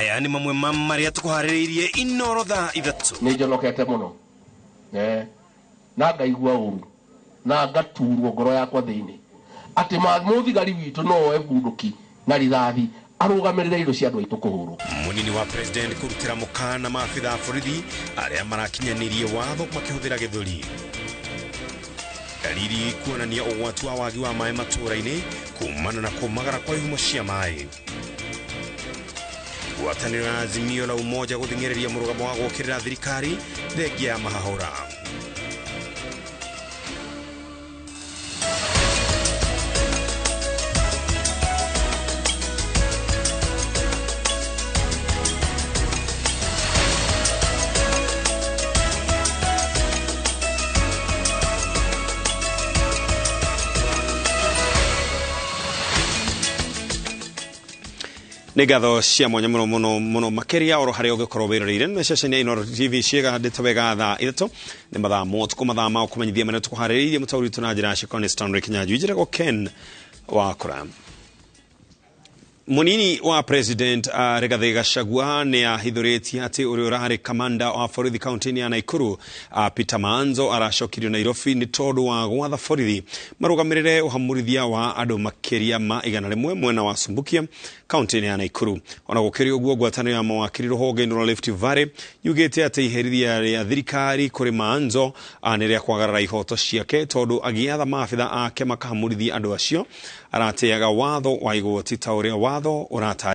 maya ni mamwe maria tukuhaririirie inorotha ithatu ni njonokete muno na ngaigua uru na ngaturwo ngoro yakwa thiini ati muthigari witu no ebunduki na rithathi arugamirire indo cia andu aitu kuhurwo. Munini wa president kurutira mukana maabitha borithi aria marakinyanirie watho makihuthira githuri. Dalili kuonania ugwati wa wagi wa maĩ matũra-inĩ kumana na kumagara kwa ihumo cia maĩ. Ngwatanĩro ya Azimio la Umoja gũthing'ĩrĩria mũrũgamo wa gũkĩrĩra thirikari thengia ya mahahũra. Negatho cia mwanya muno makeria oro hari ogekorwo wirorire na ceceni ino TV ciega nditwega tha itatu ni mathaa motuko mathaa ma kumenyithia mane tukuhariririe mutauri tuna njira cia Stanley Kinyanjui njira Ken wa Kura. Munini wa president Rigathi Gachagua ni ahithuritie ati uri urahari kamanda wa borithi kaunti ya Nakuru Peter Manzo aracokirio Nairobi ni tondu wa gwatha borithi marugamirire uhamurithia wa andu makiria ma 100 mwena wa Sumbukia kaunti ya Nakuru. Ona gukirio guo ngwatanĩro ya mawakiri ruhonge no Rift Valley yugite ati iherithia ya thirikari kuri Manzo aniria kwagarara ihoto ciake tondu agiatha maabitha ake makahamurithia andu acio arateaga watho wa igoti ta uria watho urata